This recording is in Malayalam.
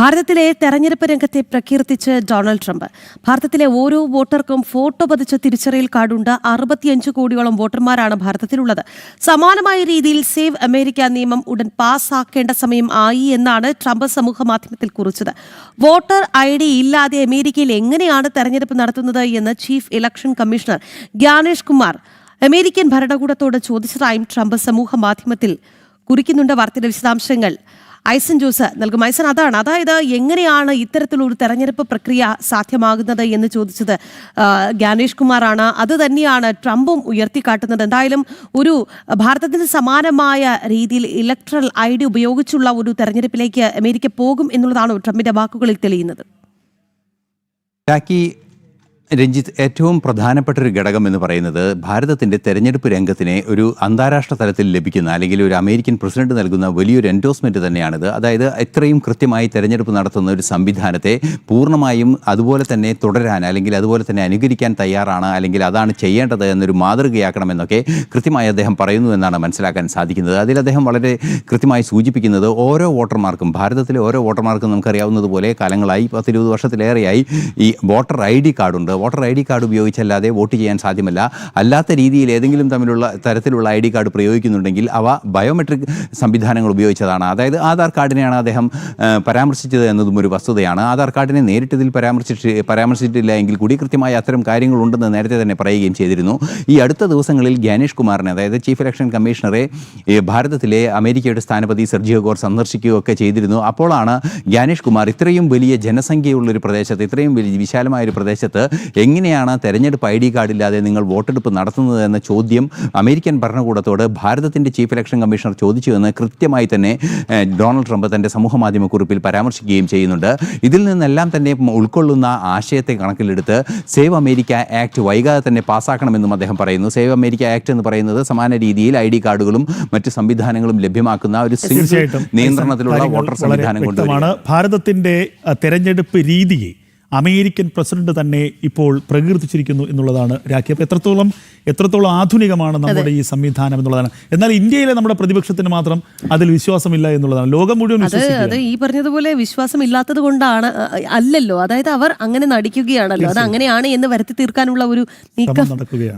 ഭാരതത്തിലെ തെരഞ്ഞെടുപ്പ് രംഗത്തെ പ്രകീർത്തിച്ച് ഡൊണാൾഡ് ട്രംപ്. ഭാരതത്തിലെ ഓരോ വോട്ടർക്കും ഫോട്ടോ പതിച്ച തിരിച്ചറിയൽ കാർഡുണ്ട്. 65 കോടിയോളം വോട്ടർമാരാണ് ഭാരതത്തിലുള്ളത്. സമാനമായ രീതിയിൽ സേവ് അമേരിക്ക നിയമം ഉടൻ പാസ്സാക്കേണ്ട സമയം ആയി എന്നാണ് ട്രംപ് സമൂഹ മാധ്യമത്തിൽ കുറിച്ചത്. വോട്ടർ ID ഇല്ലാതെ അമേരിക്കയിൽ എങ്ങനെയാണ് തെരഞ്ഞെടുപ്പ് നടത്തുന്നത് എന്ന് chief election commissioner Gyanesh Kumar American ഭരണകൂടത്തോട് ചോദിച്ചതായും ട്രംപ് സമൂഹ മാധ്യമത്തിൽ കുറിക്കുന്നുണ്ട്. വാർത്തയുടെ വിശദാംശങ്ങൾ ഐസൻ ജോസ് നൽകും. ഐസൻ, അതായത് എങ്ങനെയാണ് ഇത്തരത്തിലൊരു തെരഞ്ഞെടുപ്പ് പ്രക്രിയ സാധ്യമാകുന്നത് എന്ന് ചോദിച്ചത് ഗ്യാനേഷ് കുമാറാണ്. അത് തന്നെയാണ് ട്രംപും ഉയർത്തിക്കാട്ടുന്നത്. എന്തായാലും ഒരു ഭാരതത്തിന് സമാനമായ രീതിയിൽ ഇലക്ട്രൽ ID ഉപയോഗിച്ചുള്ള ഒരു തെരഞ്ഞെടുപ്പിലേക്ക് അമേരിക്ക പോകും എന്നുള്ളതാണ് ട്രംപിന്റെ വാക്കുകളിൽ തെളിയുന്നത്. രഞ്ജിത്ത്, ഏറ്റവും പ്രധാനപ്പെട്ട ഒരു ഘടകം എന്ന് പറയുന്നത് ഭാരതത്തിൻ്റെ തെരഞ്ഞെടുപ്പ് രംഗത്തിനെ ഒരു അന്താരാഷ്ട്ര തലത്തിൽ ലഭിക്കുന്ന അല്ലെങ്കിൽ ഒരു അമേരിക്കൻ പ്രസിഡന്റ് നൽകുന്ന വലിയൊരു എൻഡോഴ്സ്മെൻറ്റ് തന്നെയാണിത്. അതായത് ഇത്രയും കൃത്യമായി തെരഞ്ഞെടുപ്പ് നടത്തുന്ന ഒരു സംവിധാനത്തെ പൂർണ്ണമായും അതുപോലെ തന്നെ തുടരാൻ അല്ലെങ്കിൽ അതുപോലെ തന്നെ അനുകരിക്കാൻ തയ്യാറാണ്, അല്ലെങ്കിൽ അതാണ് ചെയ്യേണ്ടത് എന്നൊരു മാതൃകയാക്കണമെന്നൊക്കെ കൃത്യമായി അദ്ദേഹം പറയുന്നു എന്നാണ് മനസ്സിലാക്കാൻ സാധിക്കുന്നത്. അതിൽ അദ്ദേഹം വളരെ കൃത്യമായി സൂചിപ്പിക്കുന്നത് ഓരോ വോട്ടർമാർക്കും, ഭാരതത്തിലെ ഓരോ വോട്ടർമാർക്കും നമുക്കറിയാവുന്നതുപോലെ കാലങ്ങളായി 10-20 വർഷത്തിലേറെയായി ഈ വോട്ടർ ID കാർഡുണ്ട്. വോട്ടർ ID കാർഡ് ഉപയോഗിച്ചല്ലാതെ വോട്ട് ചെയ്യാൻ സാധ്യമല്ല. അല്ലാത്ത രീതിയിൽ ഏതെങ്കിലും തരത്തിലുള്ള ID കാർഡ് പ്രയോഗിക്കുന്നുണ്ടെങ്കിൽ അവ ബയോമെട്രിക് സംവിധാനങ്ങൾ ഉപയോഗിച്ചതാണ്. അതായത് ആധാർ കാർഡിനെയാണ് അദ്ദേഹം പരാമർശിച്ചത് എന്നതും ഒരു വസ്തുതയാണ്. ആധാർ കാർഡിനെ നേരിട്ടതിൽ പരാമർശിച്ചിട്ടില്ല എങ്കിൽ കൂടി കൃത്യമായ അത്തരം കാര്യങ്ങളുണ്ടെന്ന് നേരത്തെ തന്നെ പറയുകയും ചെയ്തിരുന്നു. ഈ അടുത്ത ദിവസങ്ങളിൽ ഗ്യാനേഷ് കുമാറിനെ, അതായത് ചീഫ് ഇലക്ഷൻ കമ്മീഷണറെ ഭാരതത്തിലെ അമേരിക്കയുടെ സ്ഥാനപതി സെർജിയോ ഗോർ സന്ദർശിക്കുകയൊക്കെ ചെയ്തിരുന്നു. അപ്പോഴാണ് ഗ്യാനേഷ് കുമാർ ഇത്രയും വലിയ ജനസംഖ്യയുള്ളൊരു പ്രദേശത്ത്, ഇത്രയും വലിയ വിശാലമായൊരു പ്രദേശത്ത് എങ്ങനെയാണ് തെരഞ്ഞെടുപ്പ് ID കാർഡില്ലാതെ നിങ്ങൾ വോട്ടെടുപ്പ് നടത്തുന്നത് എന്ന ചോദ്യം അമേരിക്കൻ ഭരണകൂടത്തോട് ഭാരതത്തിൻ്റെ ചീഫ് ഇലക്ഷൻ കമ്മീഷണർ ചോദിച്ചു എന്ന് കൃത്യമായി തന്നെ ഡൊണാൾഡ് ട്രംപ് തൻ്റെ സമൂഹ മാധ്യമ കുറിപ്പിൽ പരാമർശിക്കുകയും ചെയ്യുന്നുണ്ട്. ഇതിൽ നിന്നെല്ലാം തന്നെ ഉൾക്കൊള്ളുന്ന ആശയത്തെ കണക്കിലെടുത്ത് സേവ് അമേരിക്ക ആക്ട് വൈകാതെ തന്നെ പാസ്സാക്കണമെന്നും അദ്ദേഹം പറയുന്നു. സേവ് അമേരിക്ക ആക്ട് എന്ന് പറയുന്നത് സമാന രീതിയിൽ ID കാർഡുകളും മറ്റ് സംവിധാനങ്ങളും ലഭ്യമാക്കുന്ന ഒരു സിംഗിൾ നിയന്ത്രണത്തിലുള്ള വോട്ടർ സംവിധാനം കൊണ്ടുവരികയാണ്. ഭാരതത്തിൻ്റെ തെരഞ്ഞെടുപ്പ് രീതിയെ അമേരിക്കൻ പ്രസിഡന്റ് തന്നെ ഇപ്പോൾ പ്രകീർത്തിച്ചിരിക്കുന്നു എന്നുള്ളതാണ് രാഖി. അപ്പോൾ എത്രത്തോളം ആധുനികമാണ് നമ്മുടെ ഈ സംവിധാനം എന്നുള്ളതാണ്. എന്നാൽ ഇന്ത്യയിലെ നമ്മുടെ പ്രതിപക്ഷത്തിന് മാത്രം അതിൽ വിശ്വാസമില്ല എന്നുള്ളതാണ്. ലോകം മുഴുവൻ അത് ഈ പറഞ്ഞതുപോലെ വിശ്വാസം ഇല്ലാത്തത് കൊണ്ടാണ് അല്ലല്ലോ. അതായത് അവർ അങ്ങനെ നടിക്കുകയാണല്ലോ. അത് അങ്ങനെയാണ് എന്ന് വരുത്തി തീർക്കാനുള്ള ഒരു നീക്കം നടക്കുകയാണ്.